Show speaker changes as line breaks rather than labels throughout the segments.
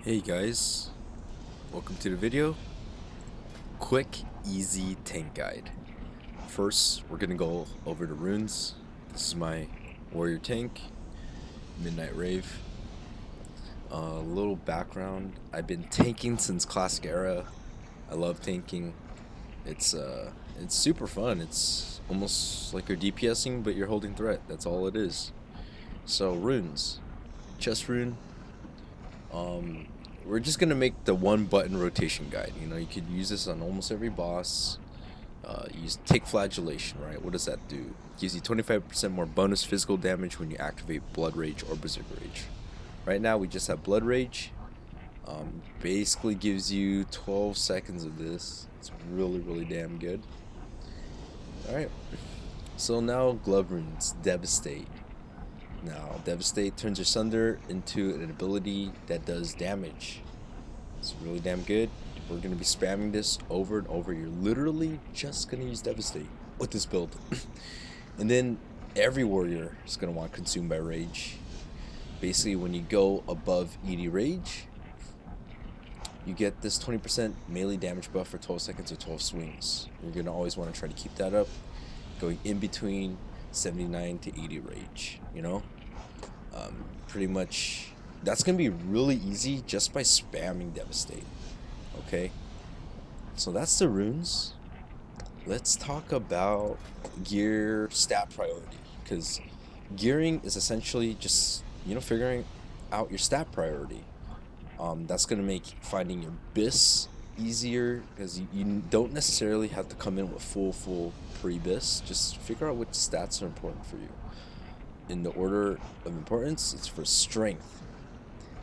Hey guys, welcome to the video. Quick, easy tank guide. First, we're gonna go over the runes. This is my warrior tank, Midnight Rave. A little background, I've been tanking since classic era. I love tanking. It's super fun. It's almost like you're DPSing, but you're holding threat. That's all it is. So runes, chest rune. We're just gonna make the one button rotation guide. You know, you could use this on almost every boss. Use take flagellation, right? What does that do? It gives you 25% more bonus physical damage when you activate Blood Rage or Berserk Rage. Right now we just have Blood Rage. Basically gives you 12 seconds of this. It's really damn good. Alright, so now glove runes, Devastate. Now, Devastate turns your Sunder into an ability that does damage. It's really damn good. We're going to be spamming this over and over. You're literally just going to use Devastate with this build. And then every warrior is going to want Consumed by Rage. Basically, when you go above ED Rage, you get this 20% melee damage buff for 12 seconds or 12 swings. You're going to always want to try to keep that up, going in between 79 to 80 Rage, you know? Pretty much, that's going to be really easy just by spamming Devastate. Okay, so that's the runes. Let's talk about gear stat priority, because gearing is essentially just, you know, figuring out your stat priority. That's gonna make finding your bis easier, because you don't necessarily have to come in with full pre-bis. Just figure out which stats are important for you. In the order of importance, it's for strength,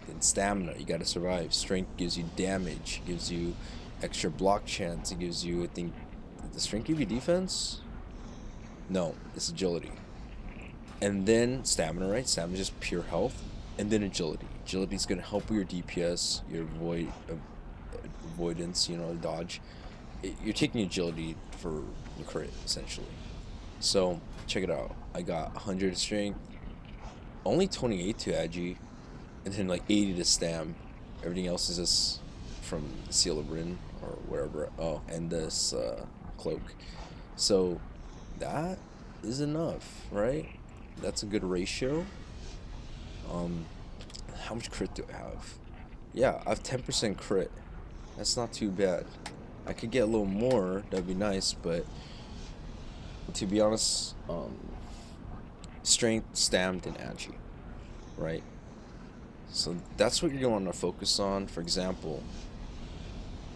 then stamina. You gotta survive. Strength gives you damage, gives you extra block chance. It gives you, I think, did the strength give you defense? No, it's agility. And then stamina, right? Stamina is just pure health. And then agility. Agility is gonna help with your DPS, your avoidance, you know, dodge. You're taking agility for your crit, essentially. So check it out. I got 100 strength, only 28 to agi, and then like 80 to stam. Everything else is just from the Seal of Rune or wherever. Oh, and this cloak. So that is enough, right? That's a good ratio. How much crit do I have? Yeah, I have 10% crit. That's not too bad. I could get a little more. That'd be nice, but to be honest, strength, stammed, and agi, right? So that's what you're going to want to focus on. For example,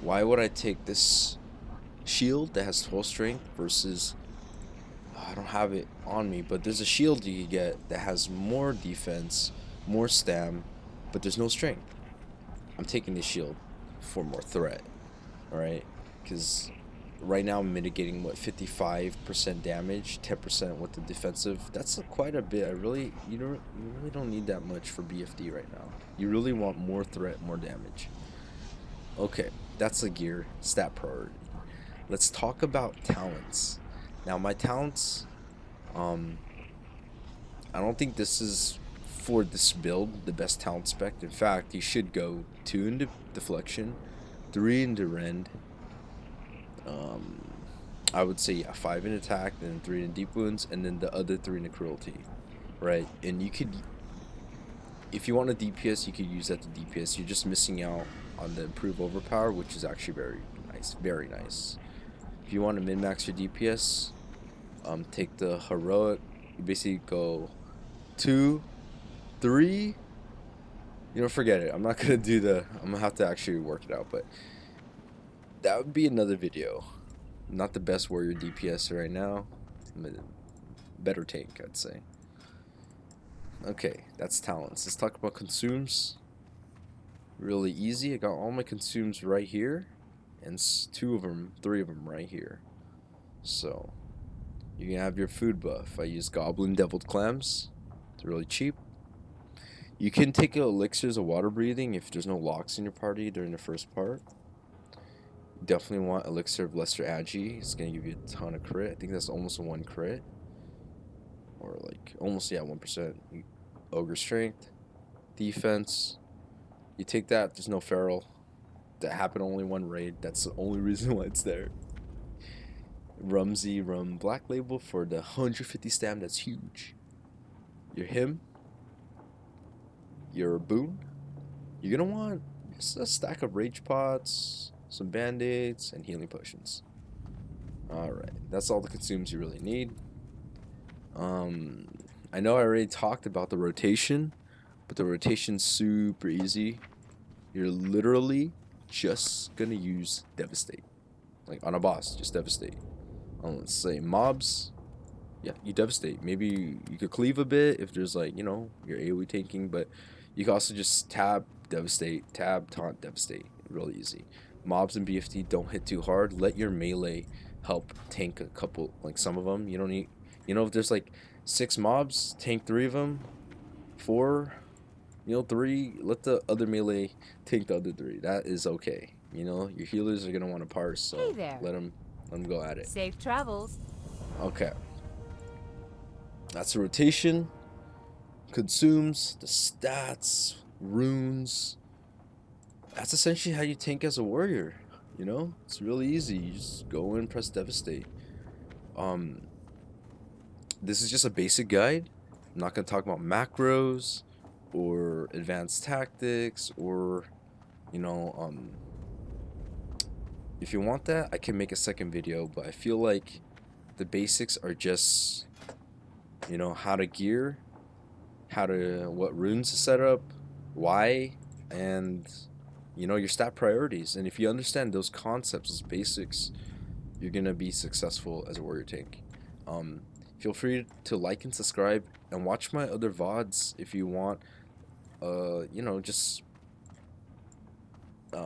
why would I take this shield that has 12 strength versus, I don't have it on me, but there's a shield you can get that has more defense, more stam, but there's no strength. I'm taking this shield for more threat, alright? Because right now I'm mitigating, what, 55% damage, 10% with the defensive. That's quite a bit. You really don't need that much for BFD right now. You really want more threat, more damage. Okay, that's the gear stat priority. Let's talk about talents. Now my talents, I don't think this is for this build the best talent spec. In fact, you should go 2 into deflection, 3 into rend. I would say, yeah, 5 in attack, then 3 in deep wounds, and then the other 3 in cruelty, right? And you could, if you want a DPS, you could use that to DPS. You're just missing out on the improve overpower, which is actually very nice, very nice. If you want to min-max your DPS, take the heroic. You basically go 2, 3. You know, forget it. I'm not gonna do the. I'm gonna have to actually work it out, but that would be another video. Not the best warrior DPS right now. Better tank, I'd say. Okay, that's talents. Let's talk about consumes. Really easy. I got all my consumes right here, and 3 of them right here. So you can have your food buff. I use Goblin Deviled Clams. It's really cheap. You can take elixirs of water breathing if there's no locks in your party during the first part. Definitely want elixir of lesser agi. It's gonna give you a ton of crit. I think that's almost a 1 crit, or like almost, yeah, 1%. Ogre strength, defense. You take that, there's no feral. That happened only one raid. That's the only reason why it's there. Rumsey Rum Black Label for the 150 stam. That's huge. You're him. You're a boon. You're gonna want just a stack of rage pots, some band-aids, and healing potions. Alright, that's all the consumes you really need. I know I already talked about the rotation, but the rotation's super easy. You're literally just gonna use Devastate. Like on a boss, just Devastate. Let's say mobs, yeah, you Devastate. Maybe you could cleave a bit if there's like, you know, you're AoE tanking, but you can also just tab, Devastate, tab, taunt, Devastate. Really easy. Mobs and BFT don't hit too hard. Let your melee help tank a couple, like some of them. You don't need, you know, if there's like 6 mobs, tank 3 of them, 4, you know, 3, let the other melee tank the other 3. That is okay. You know, your healers are gonna want to parse, so
Hey there.
let them go at it.
Safe travels.
Okay, that's the rotation. Consumes, the stats, runes. That's essentially how you tank as a warrior. You know, it's really easy. You just go in, press Devastate. This is just a basic guide. I'm not gonna talk about macros or advanced tactics or, you know, if you want that, I can make a second video, but I feel like the basics are just, you know, how to gear, what runes to set up, why, and, you know, your stat priorities. And if you understand those concepts, those basics, you're gonna be successful as a warrior tank. Feel free to like and subscribe and watch my other VODs if you want, you know, just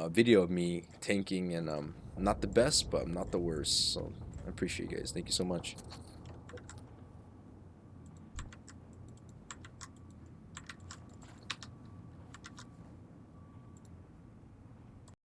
video of me tanking, and I'm not the best, but I'm not the worst. So I appreciate you guys. Thank you so much.